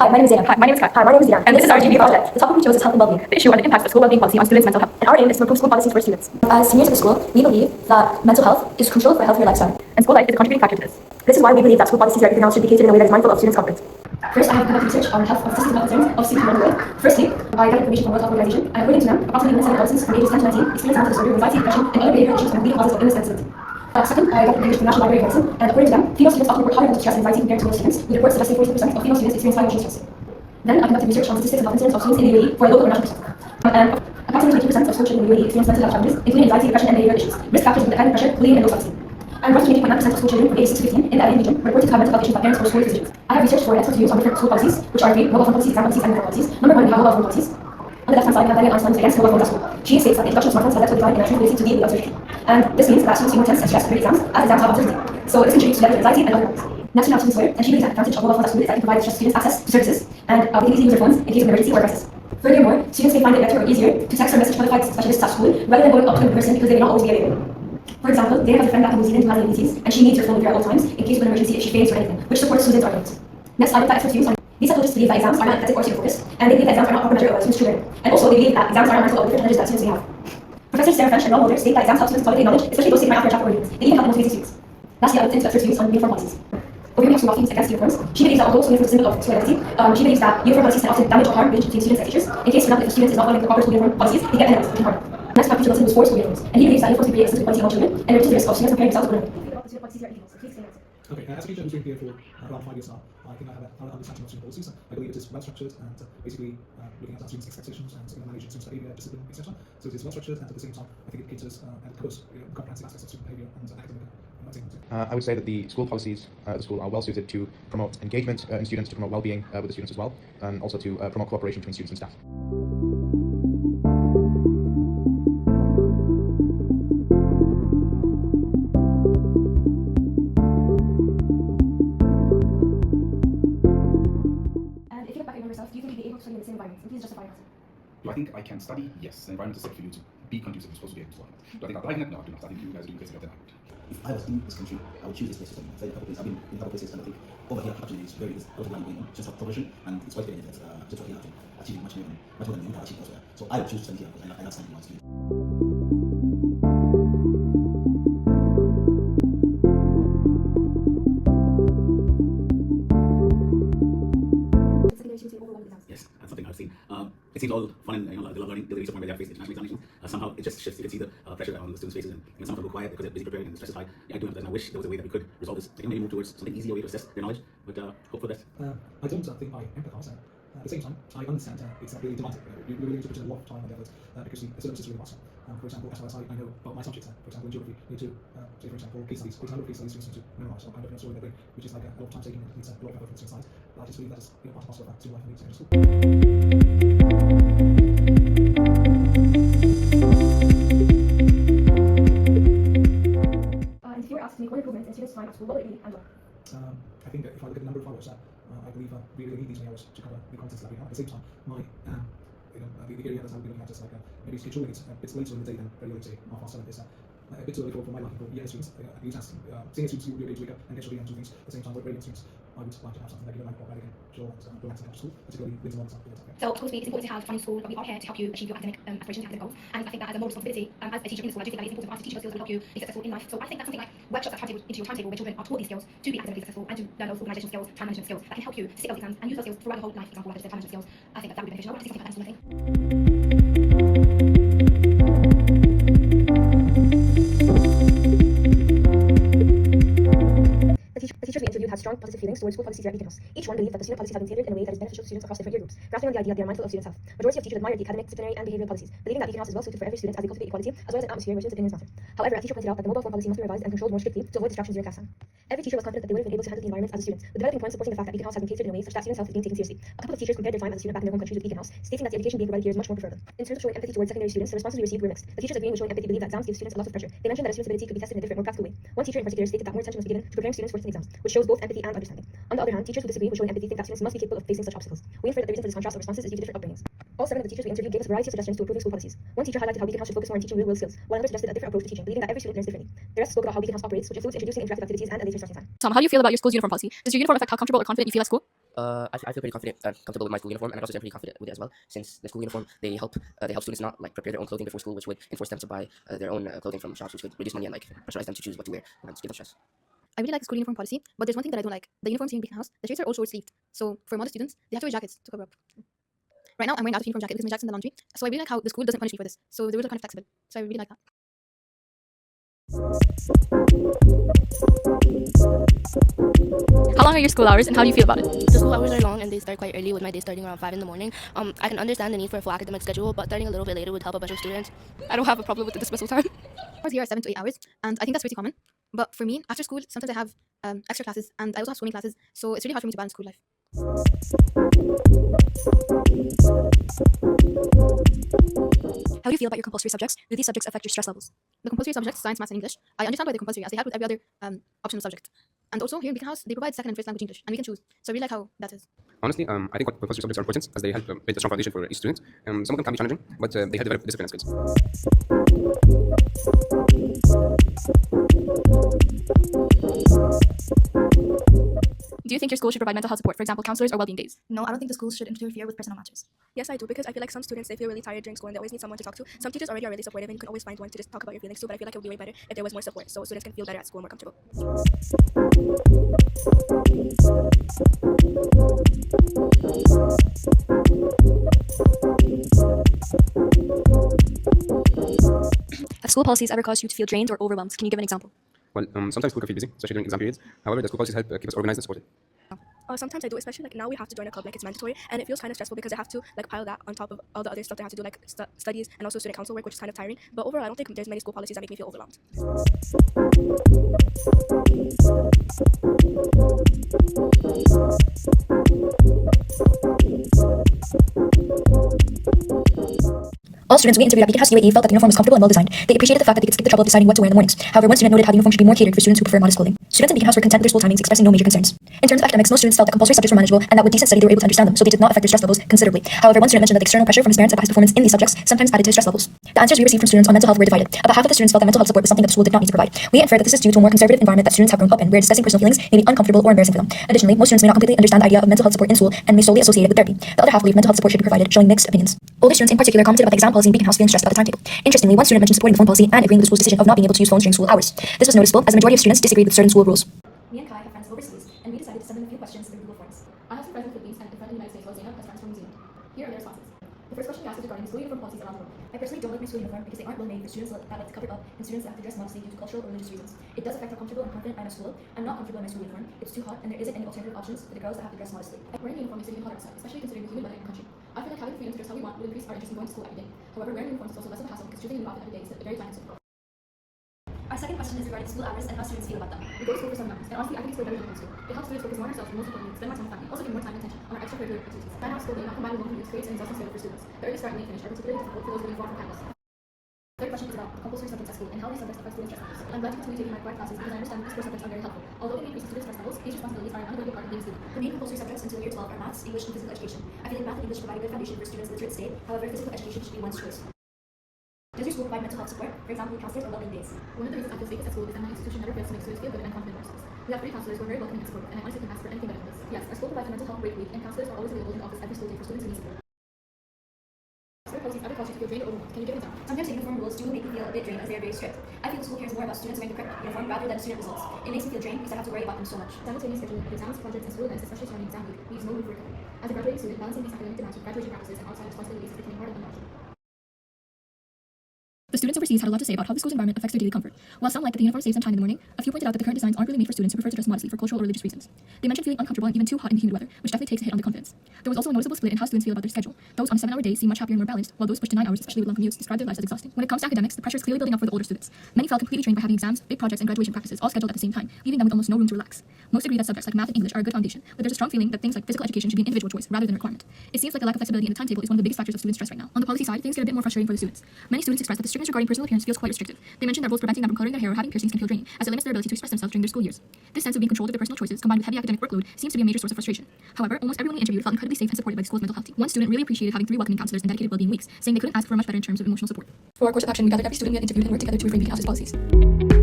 Hi, my name is Zainab. Hi, my name is Kat. Hi, my name is Diana. And this is our GB project. The topic we chose is health and well-being. The issue and the impacts of school well-being policy on students' mental health. And our aim is to improve school policies for students. As seniors at the school, we believe that mental health is crucial for a healthier lifestyle. And school life is a contributing factor to this. This is why we believe that school policies and everything else should be catered in a way that is mindful of students' comfort. First, I have conducted research on health systems and concerns of students around the world. Firstly, I got information from World Health Organization, and according to them, approximately 1 in 7 adolescents from ages 10 to 19 experience mental disorder, anxiety, depression, and other behavioral issues and leading causes of illness and disability. Second, I got information from National Library of Medicine, and according to them, female students often report higher levels of stress and anxiety compared to male students, with reports suggesting 40% of female students experience high emotional stress. Then I conducted research on statistics and health incidents of students in the UAE for a local or national perspective. And approximately 20% of school children in the UAE experience mental health challenges, including anxiety, depression, and behavioral issues, risk factors include academic pressure, bullying, and low self-esteem. And roughly 20.9% of school children from ages 6 to 15 in the Alien region were reported to have mental health issues by parents or school physicians. I have researched for expert views on different school policies, which are three: mobile phone policies, exam policies, and uniform policies. Number 1, we have mobile phone policies. On the left-hand side, we have Daniel Einstein's against mobile phones at school. She states that the introduction of smartphones has led to a decline in natural ability to deal with observation. And this means that students feel more tense and stressed during exams, as exams have uncertainty. So this contributes to negative anxiety and other problems. Next, we have students' lawyer, and she believes that the advantage of mobile phones at school is that it can provide stressed students access to services, and they can easily use their phones in case of an emergency or a crisis. Furthermore, students may find it better or easier to text or message qualified specialists at school rather than going up to them in person because they may not always be available. For example, they have a friend back in New Zealand who has diabetes, and she needs her phone with her at all times in case of an emergency if she faints or anything, which supports students' arguments. Next, I looked at expert views on these psychologists believe that exams are not empathetic or student-focused, and they believe that exams are not proper measure of a student's true learning. And also, they believe that exams are not mindful of the different challenges that students may have. Professors Sarah French and Ron Mulder state that exams help students consolidate knowledge, especially those taken right after a chapter or unit. They even help the most basic students. Lastly, I looked into experts' views on uniform policies. Over here we have school against uniforms. She believes that although school uniforms is a symbol of school identity, she believes that uniform policies can often damage or harm relations between students and teachers. In case, for example, if a student is not following the proper school uniform policies, they get penalized, which can harm. Next, we have Teacher Wilson, who's for school uniforms, and he believes that uniforms can create a sense of equality among children and reduce the risk of students comparing themselves to one another. Okay, as a teacher who's been here for around 5 years now, I think I have an understanding of student policies. I believe it is well structured and basically looking at our students' expectations and managing students' behavior, discipline, etc. So it is well structured, and at the same time, I think it caters and covers comprehensive aspects of student behavior and academic. I would say that the school policies at the school are well suited to promote engagement in students, to promote well-being with the students as well, and also to promote cooperation between students and staff. And if you look back at yourself, do you think you'd be able to study in the same environment? And please justify yourself. Do I think I can study? Yes. The environment is set for you to be conducive. You're supposed to be able to study. Do I think I'll thrive in it? No, I do not. I think you guys are doing crazy, then I would. If I was in this country, I would choose this place to study. I've studied a couple places. I've been in a couple places, and I think over here, opportunity is very, a lot of land going on, just for progression, and it's quite evident that just working out and achieving much more than you can achieve elsewhere. So I would choose to study here because I love studying what I do. Yes, that's something I've seen. It seems all fun and they love learning till they reach a point where they have to face international examinations. Somehow it just shifts. You can see the pressure on the students' faces, and some of them go quiet because they're busy preparing and the stress is high. Yeah, I do empathize, and I wish there was a way that we could resolve this. Maybe move towards something easier way to assess their knowledge, but hope for that. I don't think I empathize. At the same time, I understand it's really demanding. You're willing to put in a lot of time and effort because the syllabus is really vast. For example, as far as I know about my subjects, for example, in geography, you need to, say for example, case studies. For example, case studies, you need to memorize some kind of story that way, which is like a lot of time taking, it needs a lot of effort from the side. But I just believe that is part and parcel of that to life and secondary school. And if you were asked to make one improvement in students' time at school, what would it be and why? I think if I look at the number of hours, I believe we really need these many hours to cover the contents that we have. At the same time, the area that I would be looking at is like maybe scheduling it a bit later in the day than very early, say half past 7 is a bit too early for my liking. For year students, at least as senior students who will be able to wake up and get ready and do things at the same time with gradient students, I would like to have something regular where they can chill and relax after school, particularly winter months after that. So, supposed to be, it's important to have fun in school, but we are here to help you achieve your academic aspirations, academic goals. And I think that as a moral responsibility, as a teacher in the school, I do think that it's important for us to teach those skills that will help you be successful in life. So I think that's something like workshops that into your timetable where children are taught these skills to be academically successful and to learn those organizational skills, time management skills that can help you sit those exams and use those skills throughout the whole life. For example, like just time management skills. I think that would be beneficial. I want to see something like that in school, I think. The teachers we interviewed had strong positive feelings towards school policies throughout each house. Each one believed that the student policies have been tailored in a way that is beneficial to students across different year groups, grasping on the idea that they are mindful of students' health. Majority of teachers admired the academic, disciplinary, and behavioral policies, believing that Beacon House is well suited for every student as they cultivate equality, as well as an atmosphere where students' opinions matter. However, a teacher pointed out that the mobile phone policy must be revised and controlled more strictly to avoid distractions during class time. Every teacher was confident that they would have been able to handle the environment as a student, with developing points supporting the fact that Beacon House has been catered in a way such that students' health is being taken seriously. A couple of teachers compared their time as a student back in their home countries with Beacon House, stating that the education being provided here is much more preferable. In terms of showing empathy towards secondary students, the responses we received were mixed. The teachers agreeing with showing empathy believe that exams give students a lot of pressure. They mentioned that a student's ability could be tested in a different, more practical way. One teacher in particular stated that more attention must be given to preparing students for written exams, which shows both empathy and understanding. On the other hand, teachers who disagree with showing empathy think that students must be capable of facing such obstacles. We infer that the reason for this contrast of responses is due to different upbringings. All 7 of the teachers we interviewed gave us a variety of suggestions to improving school policies. One teacher highlighted how Beacon House should focus more on teaching real-world skills, while another suggested a different approach to teaching, believing that every student learns differently. The rest spoke about how Beacon House operates, which includes introducing interactive activities and a later starting time. How do you feel about your school's uniform policy? Does your uniform affect how comfortable or confident you feel at school? I feel pretty confident and comfortable with my school uniform, and I also am pretty confident with it as well, since the school uniform, they help students not like prepare their own clothing before school, which would enforce them to buy their own clothing from shops, which would reduce money and like pressurize them to choose what to wear and give them stress. I really like the school uniform policy, but there's one thing that I don't like. The uniforms here in Beacon House, the shirts are all short-sleeved. So for modest students, they have to wear jackets to cover up. Right now, I'm wearing out of uniform jacket because my jacket's in the laundry. So I really like how the school doesn't punish me for this. So the rules are kind of flexible. So I really like that. How long are your school hours and how do you feel about it? The school hours are long and they start quite early, with my day starting around 5 in the morning. I can understand the need for a full academic schedule, but starting a little bit later would help a bunch of students. I don't have a problem with the dismissal time. Hours here are 7 to 8 hours, and I think that's pretty common. But for me, after school, sometimes I have extra classes, and I also have swimming classes, so it's really hard for me to balance school life. How do you feel about your compulsory subjects? Do these subjects affect your stress levels? The compulsory subjects, science, maths, and English, I understand why they're compulsory, as they have with every other optional subject. And also, here in Beacon House, they provide second and first language English, and we can choose. So I really like how that is. Honestly, I think what compulsory subjects are important, as they help build a strong foundation for each student. Some of them can be challenging, but they help develop discipline and skills. Do you think your school should provide mental health support, for example, counselors or wellbeing days? No, I don't think the schools should interfere with personal matters. Yes, I do, because I feel like some students, they feel really tired during school and they always need someone to talk to. Some teachers already are really supportive and you can always find one to just talk about your feelings to, but I feel like it would be way better if there was more support so students can feel better at school and more comfortable. Have school policies ever caused you to feel drained or overwhelmed? Can you give an example? Well, sometimes school can feel busy, especially during exam periods. However, the school policies help keep us organized and supported. Sometimes I do, especially like now we have to join a club, like it's mandatory, and it feels kind of stressful because I have to like pile that on top of all the other stuff that I have to do, like studies and also student council work, which is kind of tiring. But overall, I don't think there's many school policies that make me feel overwhelmed. All students we interviewed at Beacon House UAE felt that the uniform was comfortable and well designed. They appreciated the fact that they could skip the trouble of deciding what to wear in the mornings. However, one student noted how the uniform should be more catered for students who prefer modest clothing. Students in Beacon House were content with their school timings, expressing no major concerns. In terms of academics, most students felt that compulsory subjects were manageable and that with decent study they were able to understand them, so they did not affect their stress levels considerably. However, one student mentioned that the external pressure from his parents and past performance in these subjects sometimes added to his stress levels. The answers we received from students on mental health were divided. About half of the students felt that mental health support was something that the school did not need to provide. We inferred that this is due to a more conservative environment that students have grown up in, where discussing personal feelings may be uncomfortable or embarrassing for them. Additionally, most students may not completely understand the idea of mental health support in school and may solely associate it with therapy. The other half believe mental health support should be provided, showing mixed opinions. Older students in particular commented about the exam policy in Beacon House feeling stressed about the timetable. Interestingly, one student mentioned supporting the phone policy and agreeing with the school's decision of not being able to use phones during school hours. This was noticeable as the majority of students disagreed with certain school rules. Me and Kai have friends overseas, and we decided to send them a few questions through Google Forms. I have some friends in the Philippines and a friend in the United States, Zainab, as friends from New Zealand. Here are their responses. The first question we asked is regarding school uniform policies around the world. I personally don't like my school uniform because they aren't well made for students that like to cover up and students that have to dress modestly due to cultural or religious reasons. It does affect how comfortable and confident I am at school. I'm not comfortable in my school uniform. It's too hot and there isn't any alternative options for the girls that have to dress modestly. Wearing a uniform makes it even hotter outside, especially considering the humid weather in the country. I feel like having the freedom to dress how we want will increase our interest in going to school every day. However, wearing uniforms is also less of a hassle because choosing a new outfit every day is very time consuming. Our second question is regarding school hours and how students feel about them. We go to school for 7 hours, and honestly, I think it's way better than going to school. It helps students focus more on ourselves and most importantly, spend more time with family, also give more time and attention on our extracurricular activities. 9 hours school day, not combined with long commutes, creates an exhausting schedule for students. The early start and late finish are particularly difficult for those living far from campus. The third question is about compulsory subjects at school and how these subjects affect students' stress levels. I'm glad to continue taking my required classes because I understand that these core subjects are very helpful. Although they may increase students' stress levels, these responsibilities are an unavoidable part of being a student. The main compulsory subjects until year 12 are maths, English, and physical education. I feel like math and English provide a good foundation for students' literate state. However, physical education should be one's choice. Does your school provide mental health support, for example, counselors or wellbeing days? One of the reasons I feel safest at school is that my institution never fails to make students feel good and confident in themselves. We have 3 counselors who are very welcoming and supportive, and I honestly can't ask for anything better than this. Yes, our school provides a mental health break week, and counselors are always available in the office every school day for students who need support. School policies ever cause you to feel drained or overwhelmed? Can you give an example? Sometimes the uniform rules do make me feel a bit drained as they are very strict. I feel the school cares more about students wearing the correct uniform rather than student results. It makes me feel drained because I have to worry about them so much. Simultaneous scheduling of exams, projects, and school events, especially surrounding exam week, leaves no room for recovery. As a graduating student, balancing these academic demands with graduation practices and outside responsibilities is becoming harder and harder. The students overseas had a lot to say about how the school's environment affects their daily comfort. While some liked that the uniform saves them time in the morning, a few pointed out that the current designs aren't really made for students who prefer to dress modestly for cultural or religious reasons. They mentioned feeling uncomfortable and even too hot in the humid weather, which definitely takes a hit on the confidence. There was also a noticeable split in how students feel about their schedule. Those on 7-hour days seem much happier and more balanced, while those pushed to 9 hours, especially with long commutes, describe their lives as exhausting. When it comes to academics, the pressure is clearly building up for the older students. Many felt completely drained by having exams, big projects, and graduation practices all scheduled at the same time, leaving them with almost no room to relax. Most agree that subjects like math and English are a good foundation, but there's a strong feeling that things like physical education should be an individual choice rather than a requirement. It seems like the lack of flexibility in the timetable is one of the biggest factors of student stress right now. On the policy side, things get a bit more frustrating for the students. Many students express that the strictness regarding personal appearance feels quite restrictive. They mentioned that rules preventing them from coloring their hair or having piercings can feel draining, as it limits their ability to express themselves during their school years. This sense of being controlled of their personal choices, combined with heavy academic workload, seems to be a major source of frustration. However, almost everyone we interviewed felt incredibly safe and supported by the school's mental health team. One student really appreciated having 3 welcoming counselors and dedicated wellbeing weeks, saying they couldn't ask for much better in terms of emotional support. For our course of action, we gathered every student we had interviewed and worked together to reframe Beacon House's policies.